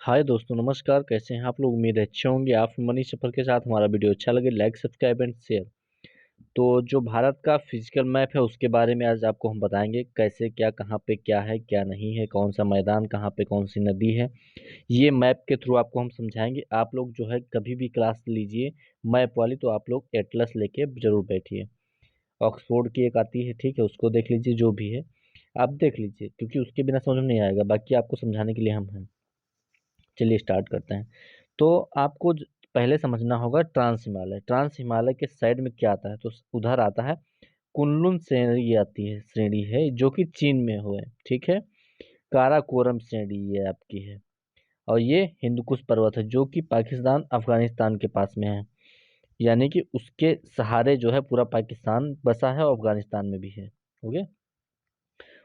हाय दोस्तों, नमस्कार। कैसे हैं आप लोग? उम्मीद है अच्छे होंगे। आप मनी सफर के साथ हमारा वीडियो अच्छा लगे लाइक सब्सक्राइब एंड शेयर। तो जो भारत का फिजिकल मैप है उसके बारे में आज आपको हम बताएंगे, कैसे क्या, कहाँ पे क्या है क्या नहीं है, कौन सा मैदान, कहाँ पे कौन सी नदी है। ये मैप के थ्रू आपको हम समझाएंगे। आप लोग जो है कभी भी क्लास लीजिए मैप वाली तो आप लोग एटलस लेके जरूर बैठिए। ऑक्सफोर्ड की एक आती है, ठीक है, उसको देख लीजिए। जो भी है आप देख लीजिए, क्योंकि उसके बिना समझ में नहीं आएगा। बाकी आपको समझाने के लिए हम हैं। चलिए स्टार्ट करते हैं। तो आपको पहले समझना होगा ट्रांस हिमालय। ट्रांस हिमालय के साइड में क्या आता है? तो उधर आता है कुनलुन श्रेणी आती है, श्रेणी है जो कि चीन में हुए, ठीक है। काराकोरम श्रेणी ये आपकी है। और ये हिंदुकुश पर्वत है जो कि पाकिस्तान अफगानिस्तान के पास में है। यानी कि उसके सहारे जो है पूरा पाकिस्तान बसा है और अफगानिस्तान में भी है। ओके।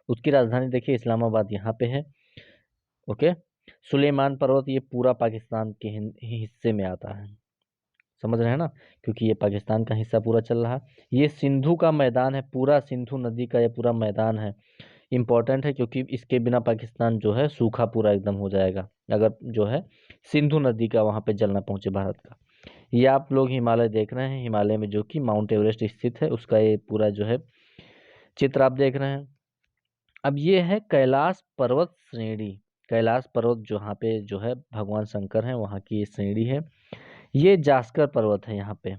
उसकी राजधानी देखिए इस्लामाबाद यहाँ पे है। ओके। सुलेमान पर्वत ये पूरा पाकिस्तान के हिस्से में आता है। समझ रहे हैं ना? क्योंकि ये पाकिस्तान का हिस्सा पूरा चल रहा है। ये सिंधु का मैदान है, पूरा सिंधु नदी का ये पूरा मैदान है। इम्पोर्टेंट है क्योंकि इसके बिना पाकिस्तान जो है सूखा पूरा एकदम हो जाएगा, अगर जो है सिंधु नदी का वहां पे जल ना पहुंचे भारत का। ये आप लोग हिमालय देख रहे हैं, हिमालय में जो कि माउंट एवरेस्ट स्थित है उसका ये पूरा जो है चित्र आप देख रहे हैं। अब ये है कैलाश पर्वत श्रेणी। कैलाश पर्वत जहाँ पे जो है भगवान शंकर है वहाँ की ये श्रेणी है। ये जास्कर पर्वत है यहाँ पे।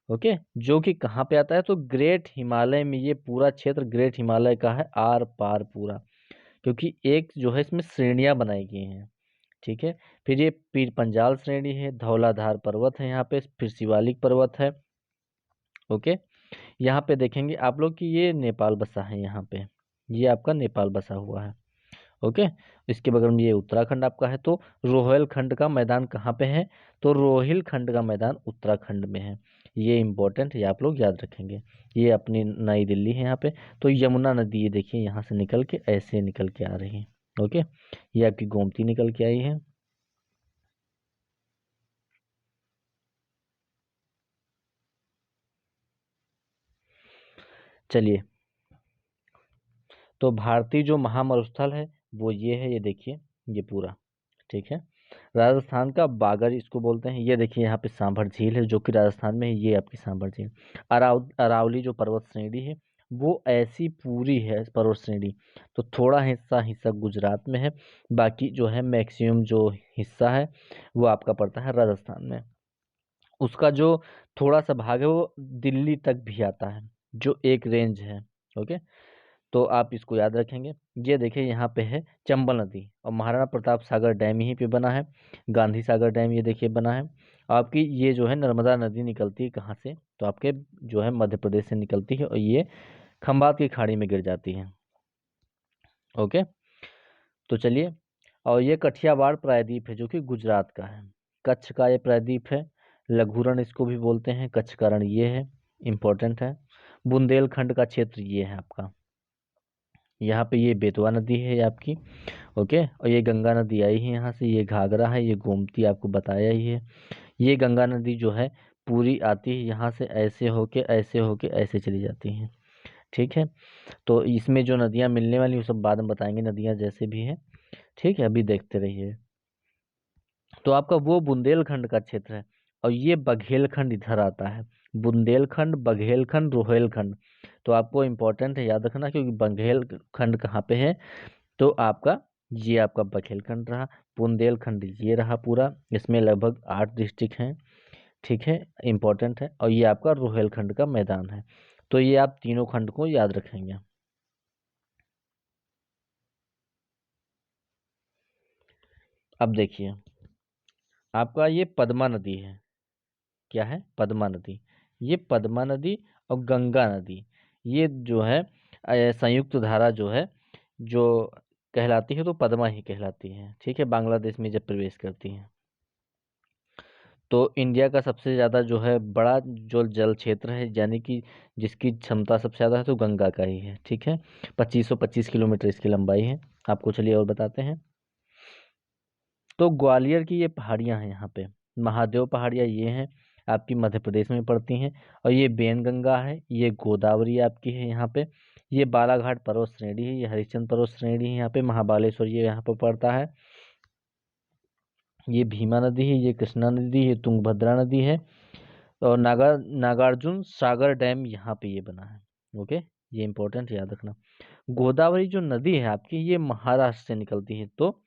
ओके। जो कि कहाँ पे आता है? तो ग्रेट हिमालय में। ये पूरा क्षेत्र ग्रेट हिमालय का है, आर पार पूरा। क्योंकि एक जो है इसमें श्रेणियां बनाई गई हैं, ठीक है। फिर ये पीर पंजाल श्रेणी है, धौलाधार पर्वत है यहाँ पे, फिर शिवालिक पर्वत है। ओके। यहाँ पे देखेंगे आप लोग कि ये नेपाल बसा है यहाँ पे। ये आपका नेपाल बसा हुआ है। ओके। इसके बगल में ये उत्तराखंड आपका है। तो रोहिलखंड का मैदान कहाँ पे है? तो रोहिलखंड का मैदान उत्तराखंड में है। ये इम्पोर्टेंट है, आप लोग याद रखेंगे। ये अपनी नई दिल्ली है यहाँ पे। तो यमुना नदी ये देखिए यहाँ से निकल के ऐसे निकल के आ रही है। ओके। ये आपकी गोमती निकल के आई है। चलिए, तो भारतीय जो महामरुस्थल है वो ये है, ये देखिए, ये पूरा, ठीक है। राजस्थान का बागर इसको बोलते हैं। ये देखिए यहाँ पे सांभर झील है जो कि राजस्थान में है। ये आपकी सांभर झील। अरावली जो पर्वत श्रेणी है वो ऐसी पूरी है पर्वत श्रेणी। तो थोड़ा हिस्सा हिस्सा गुजरात में है, बाकी जो है मैक्सिमम जो हिस्सा है वो आपका पड़ता है राजस्थान में। उसका जो थोड़ा सा भाग है वो दिल्ली तक भी आता है, जो एक रेंज है। ओके। तो आप इसको याद रखेंगे। ये देखिए यहाँ पे है चंबल नदी, और महाराणा प्रताप सागर डैम यहीं पे बना है। गांधी सागर डैम ये देखिए बना है। आपकी ये जो है नर्मदा नदी निकलती है कहाँ से? तो आपके जो है मध्य प्रदेश से निकलती है और ये खंबात की खाड़ी में गिर जाती है। ओके। तो चलिए, और ये कठियावाड़ प्रायद्वीप है जो कि गुजरात का है। कच्छ का ये प्रायद्वीप है। लघुरण इसको भी बोलते हैं, कच्छ का रण ये है, इंपॉर्टेंट है। बुंदेलखंड का क्षेत्र ये है आपका। यहाँ पे ये बेतवा नदी है ये आपकी। ओके। और ये गंगा नदी आई है यहाँ से, ये घाघरा है, ये गोमती आपको बताया ही है। ये गंगा नदी जो है पूरी आती है यहाँ से, ऐसे होके ऐसे होके ऐसे चली जाती हैं, ठीक है। तो इसमें जो नदियाँ मिलने वाली वो सब बाद में बताएंगे, नदियाँ जैसे भी हैं, ठीक है। अभी देखते रहिए। तो आपका वो बुंदेलखंड का क्षेत्र है। और ये बघेलखंड इधर आता है। बुंदेलखंड, बघेलखंड, रोहेलखंड। तो आपको इम्पोर्टेंट है याद रखना, क्योंकि बघेलखंड कहाँ पे है? तो आपका ये आपका बघेलखंड रहा। बुंदेलखंड ये रहा पूरा। इसमें लगभग 8 डिस्ट्रिक्ट हैं, ठीक है, इम्पोर्टेंट है। और ये आपका रोहेलखंड का मैदान है। तो ये आप तीनों खंड को याद रखेंगे। अब देखिए, आपका ये पद्मा नदी है। क्या है? पद्मा नदी। ये पद्मा नदी और गंगा नदी ये जो है संयुक्त धारा जो है, जो कहलाती है तो पद्मा ही कहलाती है, ठीक है। बांग्लादेश में जब प्रवेश करती है तो इंडिया का सबसे ज़्यादा जो है बड़ा जो जल क्षेत्र है, यानी कि जिसकी क्षमता सबसे ज़्यादा है, तो गंगा का ही है, ठीक है। 2525 किलोमीटर इसकी लंबाई है। आपको चलिए और बताते हैं। तो ग्वालियर की ये पहाड़ियाँ हैं यहाँ पे, महादेव पहाड़ियाँ ये हैं, आपकी मध्य प्रदेश में पड़ती हैं। और ये बेनगंगा है, ये गोदावरी आपकी है यहाँ पे। ये बालाघाट पर्वत श्रेणी है, ये हरिश्चंद्र पर्वत श्रेणी है यहाँ पे। महाबालेश्वर ये यहाँ पर पड़ता है। ये भीमा नदी है, ये कृष्णा नदी है, तुंगभद्रा नदी है, और नागार्जुन सागर डैम यहाँ पे ये बना है। ओके, ये इंपॉर्टेंट याद रखना। गोदावरी जो नदी है आपकी, ये महाराष्ट्र से निकलती है, तो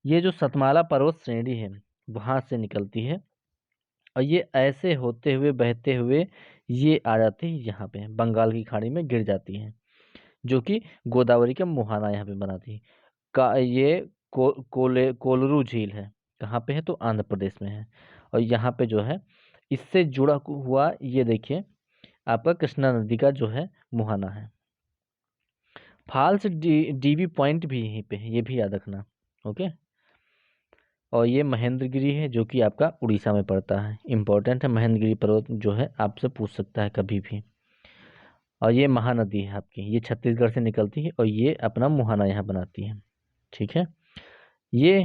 ये जो सतमाला पर्वत श्रेणी है वहां से निकलती है, और ये ऐसे होते हुए बहते हुए ये आ जाती है यहाँ पे, बंगाल की खाड़ी में गिर जाती है, जो कि गोदावरी का मुहाना यहाँ पे बनाती है। का ये कोलरू झील है, कहाँ पे है, तो आंध्र प्रदेश में है। और यहाँ पे जो है इससे जुड़ा हुआ, ये देखिए आपका कृष्णा नदी का जो है मुहाना है। फाल्स डीबी पॉइंट भी यहीं पे है, ये भी याद रखना। ओके, और ये महेंद्रगिरी है जो कि आपका उड़ीसा में पड़ता है, इंपॉर्टेंट है। महेंद्रगिरी पर्वत जो है आपसे पूछ सकता है कभी भी। और ये महानदी है आपकी, ये छत्तीसगढ़ से निकलती है और ये अपना मुहाना यहाँ बनाती है। ठीक है, ये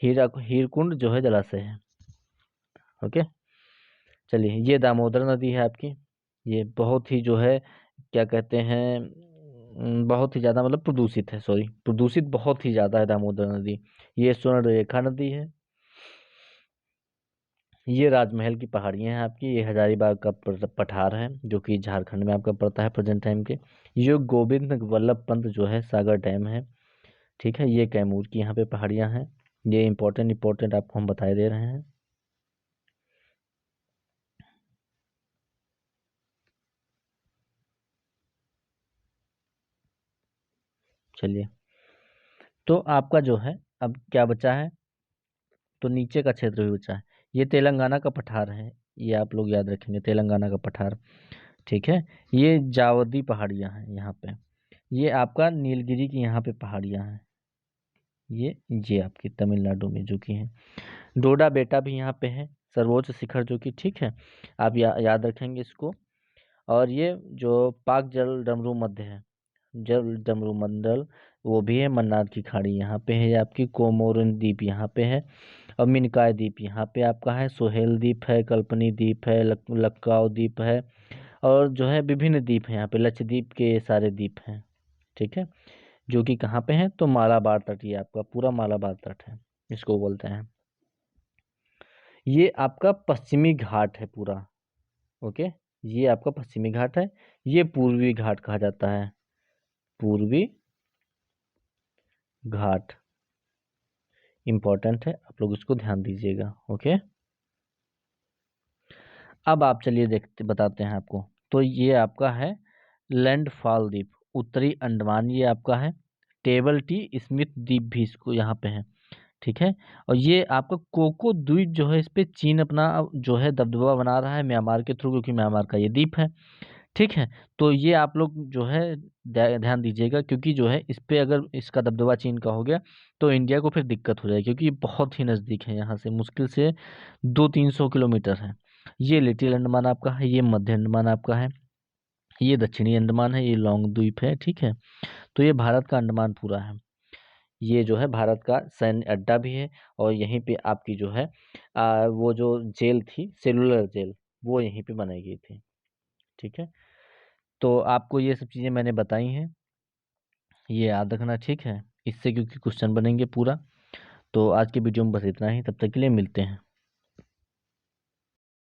हीरकुंड जो है जलाशय है। ओके, चलिए, ये दामोदर नदी है आपकी, ये बहुत ही जो है क्या कहते हैं, बहुत ही ज़्यादा मतलब प्रदूषित है, सॉरी, प्रदूषित बहुत ही ज़्यादा है दामोदर नदी। ये स्वर्ण रेखा नदी है। ये राजमहल की पहाड़ियाँ हैं आपकी, ये हजारीबाग का पठार है जो कि झारखंड में आपका पड़ता है प्रेजेंट टाइम के। ये गोविंद वल्लभ पंत जो है सागर डैम है। ठीक है, ये कैमूर की यहाँ पे पहाड़ियाँ हैं। ये इंपॉर्टेंट आपको हम बताए दे रहे हैं। चलिए, तो आपका जो है अब क्या बचा है, तो नीचे का क्षेत्र भी बचा है। ये तेलंगाना का पठार है, ये आप लोग याद रखेंगे, तेलंगाना का पठार। ठीक है, ये जावदी पहाड़ियाँ हैं यहाँ पे। ये आपका नीलगिरी की यहाँ पे पहाड़ियाँ हैं, ये आपकी तमिलनाडु में जो कि है। डोडा बेटा भी यहाँ पे है, सर्वोच्च शिखर जो कि, ठीक है, आप याद रखेंगे इसको। और ये जो पाक जल डमरू मध्य है, जल डमरू मंडल, वो भी है। मन्नार की खाड़ी यहाँ पे है, आपकी कोमोरिन द्वीप यहाँ पे है, और मिनकाय द्वीप यहाँ पे आपका है। सोहेल द्वीप है, कल्पनी द्वीप है, लक्काओ द्वीप है, और जो है विभिन्न द्वीप हैं यहाँ पे, लक्षद्वीप के सारे द्वीप हैं। ठीक है, जो कि कहाँ पे है, तो मालाबार तट, ये आपका पूरा मालाबार तट है, इसको बोलते हैं। ये आपका पश्चिमी घाट है पूरा। ओके, ये आपका पश्चिमी घाट है, ये पूर्वी घाट कहा जाता है, पूर्वी घाट। इंपॉर्टेंट है, आप लोग इसको ध्यान दीजिएगा। ओके, अब आप चलिए देखते बताते हैं आपको। तो ये आपका है लैंडफॉल द्वीप, उत्तरी अंडमान, ये आपका है। टेबल टी स्मिथ द्वीप भी इसको यहाँ पे है। ठीक है, और ये आपका कोको द्वीप जो है, इस पे चीन अपना जो है दबदबा बना रहा है म्यांमार के थ्रू, क्योंकि म्यांमार का ये द्वीप है। ठीक है, तो ये आप लोग जो है ध्यान दीजिएगा, क्योंकि जो है इस पे अगर इसका दबदबा चीन का हो गया तो इंडिया को फिर दिक्कत हो जाएगी, क्योंकि ये बहुत ही नज़दीक है, यहाँ से मुश्किल से 200-300 किलोमीटर है। ये लिटिल अंडमान आपका है, ये मध्य अंडमान आपका है, ये दक्षिणी अंडमान है, ये लॉन्ग द्वीप है। ठीक है, तो ये भारत का अंडमान पूरा है। ये जो है भारत का सैन्य अड्डा भी है, और यहीं पे आपकी जो है वो जो जेल थी, सेलुलर जेल, वो यहीं पे बनाई गई थी। ठीक है, तो आपको ये सब चीज़ें मैंने बताई हैं, ये याद रखना। ठीक है, इससे क्योंकि क्वेश्चन बनेंगे पूरा। तो आज के वीडियो में बस इतना ही, तब तक के लिए मिलते हैं।